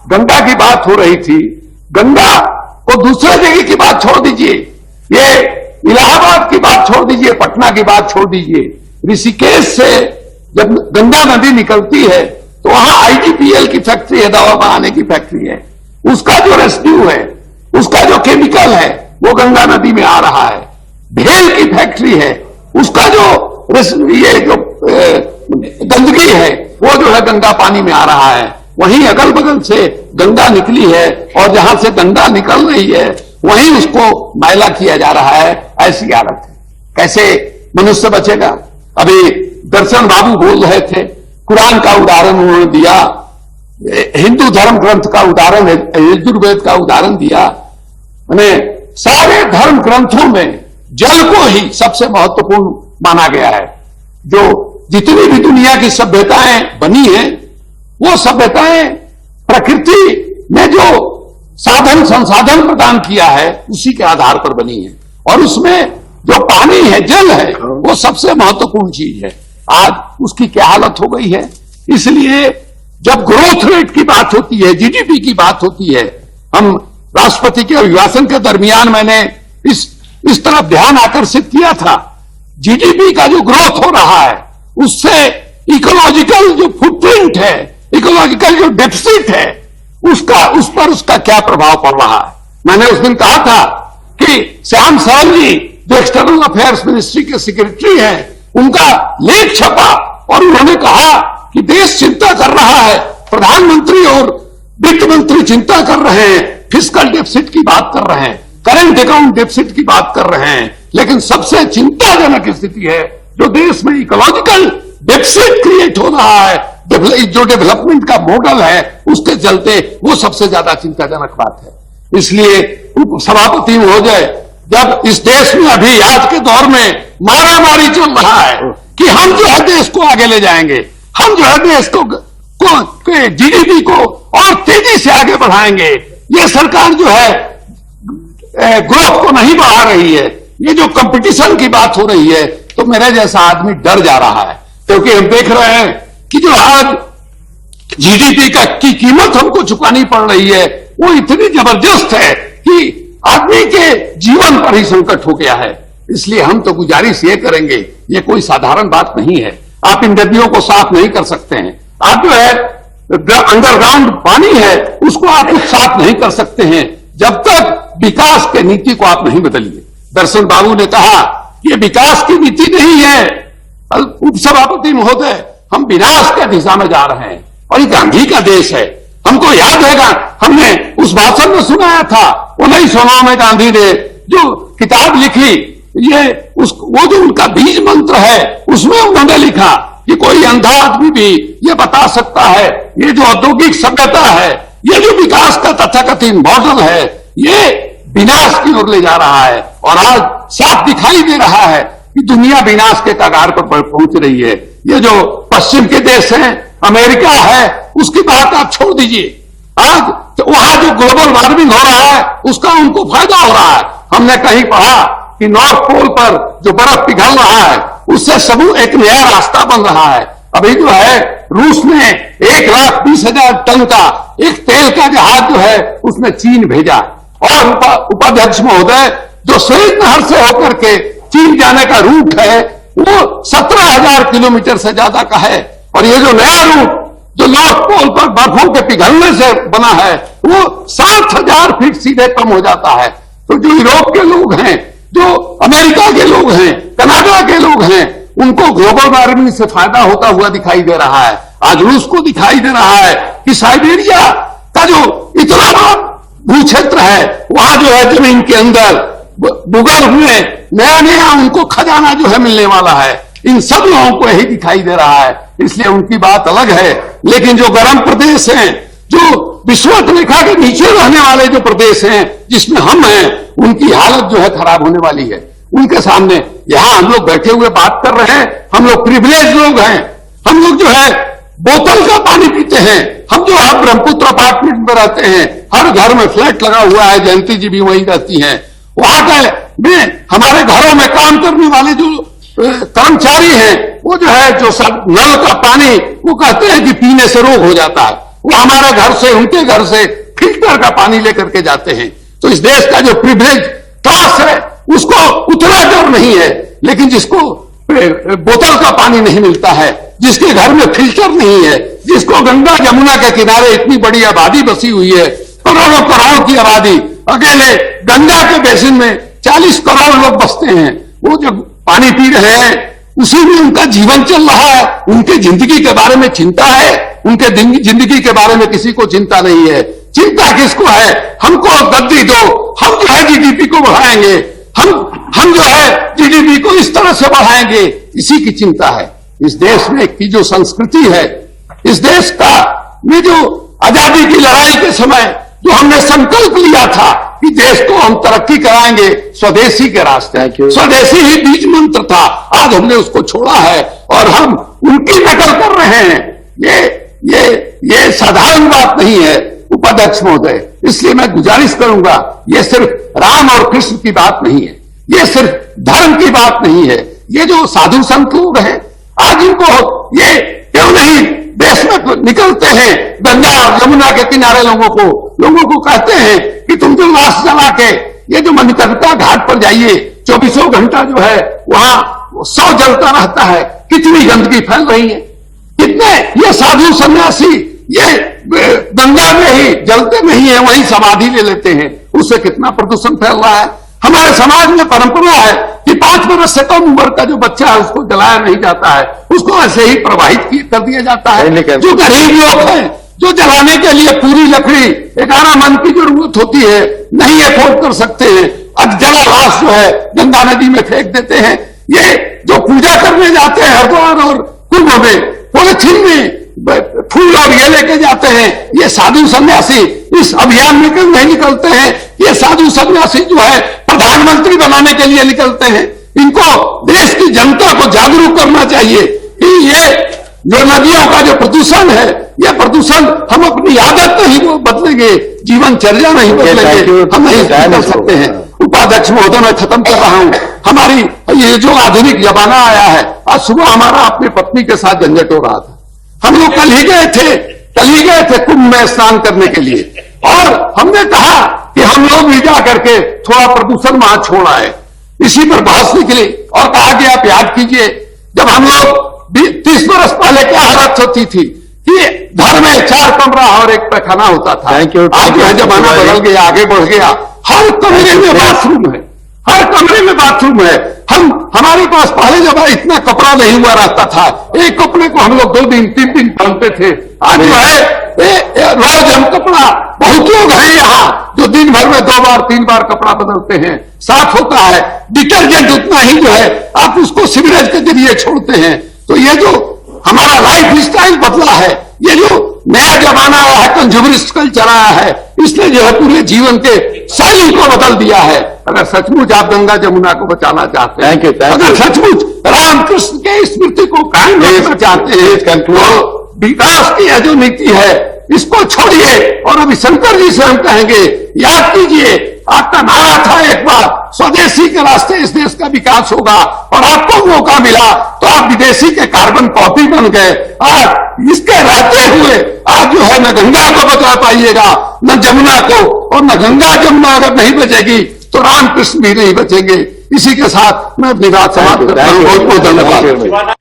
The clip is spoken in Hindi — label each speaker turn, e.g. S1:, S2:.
S1: गंगा की बात हो रही थी, गंगा को दूसरे जगह की बात छोड़ दीजिए, ये इलाहाबाद की बात छोड़ दीजिए, पटना की बात छोड़ दीजिए, ऋषिकेश से जब गंगा नदी निकलती है तो वहां आईजीपीएल की फैक्ट्री है, दवा बनाने की फैक्ट्री है, उसका जो रेसिड्यू है, उसका जो केमिकल है वो गंगा नदी में आ रहा है। भेल की फैक्ट्री है, उसका जो ये जो गंदगी है वो जो है गंगा पानी में आ रहा है। वहीं अगल बगल से गंगा निकली है और जहां से गंगा निकल रही है वहीं उसको मैला किया जा रहा है। ऐसी हालत है, कैसे मनुष्य बचेगा? अभी दर्शन बाबू बोल रहे थे, कुरान का उदाहरण उन्होंने दिया, हिंदू धर्म ग्रंथ का उदाहरण, यजुर्वेद का उदाहरण दिया। मैंने सारे धर्म ग्रंथों में जल को ही सबसे महत्वपूर्ण माना गया है। जो जितनी भी दुनिया की सभ्यताएं बनी हैं वो सभ्यताएं प्रकृति ने जो साधन संसाधन प्रदान किया है उसी के आधार पर बनी है, और उसमें जो पानी है, जल है, वो सबसे महत्वपूर्ण चीज है। आज उसकी क्या हालत हो गई है। इसलिए जब ग्रोथ रेट की बात होती है, जीडीपी की बात होती है, हम राष्ट्रपति के अभिभाषण के दरमियान मैंने इस तरफ ध्यान आकर्षित किया था। जीडीपी का जो ग्रोथ हो रहा है उससे इकोलॉजिकल जो फुटप्रिंट है, इकोलॉजिकल जो डेफिसिट है, उस पर उसका क्या प्रभाव पड़ रहा है। मैंने उस दिन कहा था कि श्याम सरन जी जो एक्सटर्नल अफेयर्स मिनिस्ट्री के सेक्रेटरी हैं, उनका लेख छपा और उन्होंने कहा कि देश चिंता कर रहा है, प्रधानमंत्री और वित्त मंत्री चिंता कर रहे हैं, फिस्कल डेफिसिट की बात कर रहे हैं, करंट अकाउंट डेफिसिट की बात कर रहे हैं, लेकिन सबसे चिंताजनक स्थिति है जो देश में इकोलॉजिकल डेफिसिट क्रिएट हो रहा है, जो डेवलपमेंट का मॉडल है उसके चलते, वो सबसे ज्यादा चिंताजनक बात है। इसलिए सभापति महोदय, जब इस देश में अभी आज के दौर में मारामारी चल रहा है कि हम जो है देश को आगे ले जाएंगे, हम जो है देश को जीडीपी को और तेजी से आगे बढ़ाएंगे, ये सरकार जो है ग्रोथ को नहीं बढ़ा रही है, ये जो कंपटीशन की बात हो रही है, तो मेरे जैसा आदमी डर जा रहा है। क्योंकि हम देख रहे हैं कि जो आज जीडीपी की कीमत हमको चुकानी पड़ रही है वो इतनी जबरदस्त है कि आदमी के जीवन पर ही संकट हो गया है। इसलिए हम तो गुजारिश ये करेंगे, ये कोई साधारण बात नहीं है, आप इन नदियों को साफ नहीं कर सकते हैं। आप जो है अंडरग्राउंड पानी है उसको आप साफ नहीं कर सकते हैं जब तक विकास के नीति को आप नहीं बदलिए। दर्शन बाबू ने कहा कि ये विकास की नीति नहीं है, उपसभापति महोदय, हम विनाश के दिशा में जा रहे हैं और ये गांधी का देश है। हमको याद है, हमने उस भाषण में सुनाया था 1909 में गांधी ने जो किताब लिखी, वो जो उनका बीज मंत्र है उसमें उन्होंने लिखा कि कोई अंधा आदमी भी ये बता सकता है, ये जो औद्योगिक सभ्यता है, ये जो विकास का तथाकथित मॉडल है, ये विनाश की ओर ले जा रहा है। और आज साफ दिखाई दे रहा है कि दुनिया विनाश के कगार पर पहुंच रही है। ये जो पश्चिम के देश हैं, अमेरिका है, उसकी बात आप छोड़ दीजिए। आज तो वहां जो ग्लोबल वार्मिंग हो रहा है उसका उनको फायदा हो रहा है। हमने कहीं पढ़ा कि नॉर्थ पोल पर जो बर्फ पिघल रहा है उससे समूह एक नया रास्ता बन रहा है। अभी जो है रूस ने 1,20,000 टन का एक तेल का जहाज जो है उसने चीन भेजा, और उपाध्यक्ष महोदय जो स्वेज नहर से होकर के चीन जाने का रूट है वो 17,000 किलोमीटर से ज्यादा का है, और ये जो नया रूट जो नॉर्थ पोल पर बर्फों के पिघलने से बना है वो 7,000 फीट सीधे कम हो जाता है। तो जो यूरोप के लोग हैं, जो अमेरिका के लोग हैं, कनाडा के लोग हैं, उनको ग्लोबल वार्मिंग से फायदा होता हुआ दिखाई दे रहा है। आज रूस को दिखाई दे रहा है कि साइबेरिया का जो इतना बड़ा भू क्षेत्र है वहां जो है जमीन के अंदर भूगर्भ में नया नया उनको खजाना जो है मिलने वाला है। इन सब लोगों को यही दिखाई दे रहा है, इसलिए उनकी बात अलग है। लेकिन जो गर्म प्रदेश हैं, जो विषुवत रेखा के नीचे रहने वाले जो प्रदेश हैं जिसमें हम हैं, उनकी हालत जो है खराब होने वाली है। उनके सामने यहां हम लोग बैठे हुए बात कर रहे हैं, हम लोग प्रिविलेज लोग हैं, हम लोग जो है बोतल का पानी पीते हैं। हम जो है ब्रह्मपुत्र अपार्टमेंट में रहते हैं, हर घर में फ्लैट लगा हुआ है, जयंती जी भी वहीं रहती हैं। वहां के हमारे घरों में काम करने वाले जो कर्मचारी हैं वो जो है जो सब नल का पानी वो कहते हैं कि पीने से रोग हो जाता है। वो हमारे घर से, उनके घर से फिल्टर का पानी लेकर के जाते हैं। तो इस देश का जो प्रिविलेज क्लास है उसको उतना डर नहीं है, लेकिन जिसको बोतल का पानी नहीं मिलता है, जिसके घर में फिल्टर नहीं है, जिसको गंगा जमुना के किनारे इतनी बड़ी आबादी बसी हुई है, करोड़ों करोड़ की आबादी, अकेले गंगा के बेसिन में 40 करोड़ लोग बसते हैं, वो जब पानी पी रहे हैं उसी में उनका जीवन चल रहा है। उनके जिंदगी के बारे में चिंता है? उनके जिंदगी के बारे में किसी को चिंता नहीं है। चिंता किसको है? हमको गद्दी दो, हम जो है जीडीपी को बढ़ाएंगे, हम जो है जीडीपी को इस तरह से बढ़ाएंगे, इसी की चिंता है। इस देश में की जो संस्कृति है, इस देश का में जो आजादी की लड़ाई के समय जो हमने संकल्प लिया था कि देश को हम तरक्की कराएंगे स्वदेशी के रास्ते, स्वदेशी ही बीज मंत्र था, आज हमने उसको छोड़ा है और हम उनकी नकल कर रहे हैं। ये साधारण बात नहीं है उपाध्यक्ष महोदय। इसलिए मैं गुजारिश करूंगा, ये सिर्फ राम और कृष्ण की बात नहीं है, ये सिर्फ धर्म की बात नहीं है। ये जो साधु संत लोग हैं, आज इनको ये क्यों नहीं देश में निकलते हैं, गंगा और यमुना के किनारे लोगों को कहते हैं कि तुम जो लाश जला के ये जो मणिकर्णिका घाट पर जाइए, 24 घंटा जो है वहां शव जलता रहता है, कितनी गंदगी फैल रही है, कितने ये साधु सन्यासी ये गंगा में ही जलते नहीं है, वहीं समाधि ले लेते हैं, उससे कितना प्रदूषण फैल रहा है। हमारे समाज में परंपरा है कि 5 वर्ष से कम उम्र का जो बच्चा है उसको जलाया नहीं जाता है, उसको ऐसे ही प्रवाहित कर दिया जाता है। जो गरीब लोग हैं, जो जलाने के लिए पूरी लकड़ी 11 मन की जरूरत होती है, नहीं अफोर्ड कर सकते हैं, अब जला लाश जो है गंगा नदी में फेंक देते हैं। ये जो पूजा करने जाते हैं हरिद्वार और कुंभ में, पॉलिथीन में फूल और ये लेके जाते हैं, ये साधु सन्यासी इस अभियान में क्यों नहीं निकलते हैं? ये साधु सन्यासी जो है प्रधानमंत्री बनाने के लिए निकलते हैं। इनको देश की जनता को जागरूक करना चाहिए कि ये जो नदियों का जो प्रदूषण है, ये प्रदूषण हम अपनी आदत नहीं वो बदलेंगे, जीवनचर्या नहीं बदलेंगे, हम नहीं कर सकते हैं। उपाध्यक्ष महोदय, मैं खत्म कर रहा हूं। हमारी ये जो आधुनिक जमाना आया है, आज सुबह हमारा अपनी पत्नी के साथ झंझट हो रहा था। हम लोग कल ही गए थे कुंभ में स्नान करने के लिए, और हमने कहा कि हम लोग भी जा करके थोड़ा प्रदूषण वहां छोड़ आए। इसी पर बहस निकली और कहा कि आप याद कीजिए, जब हम लोग 30 वर्ष पहले क्या हालत होती थी कि घर में 4 कमरा और 1 पैखाना होता था। आज यह जमाना बदल गया, आगे बढ़ गया, हर कमरे में बाथरूम है, हर कमरे में बाथरूम है। हमारे पास पहले जब इतना कपड़ा नहीं हुआ रहता था, एक कपड़े को हम लोग 2 दिन 3 दिन पहनते थे। आज जो है रोज हम कपड़ा, बहुत लोग हैं यहाँ जो दिन भर में 2 बार 3 बार कपड़ा बदलते हैं, साफ होता है। डिटर्जेंट उतना ही जो है आप उसको सीवरेज के जरिए छोड़ते हैं। तो ये जो हमारा लाइफ स्टाइल बदला है, ये जो नया जमाना आया है, कंज्यूमरिस्ट कल्चर आया है, इसने जो है पूरे जीवन के शैली को बदल दिया है। अगर सचमुच आप गंगा जमुना को बचाना चाहते हैं, अगर सचमुच रामकृष्ण के स्मृति को कायम रखना चाहते हैं, तो विकास की यह जो नीति है इसको छोड़िए। और अभी शंकर जी से हम कहेंगे, याद कीजिए, आपका नारा था एक बार, स्वदेशी के रास्ते इस देश का विकास होगा, और आपको मौका मिला तो आप विदेशी के कार्बन कॉपी बन गए। आज इसके रहते हुए आज जो है न गंगा को बचा पाइएगा, न जमुना को, और न गंगा जमुना अगर नहीं बचेगी तो रामकृष्ण भी नहीं बचेंगे। इसी के साथ मैं अपनी बात समाप्त करता हूं। बहुत बहुत धन्यवाद।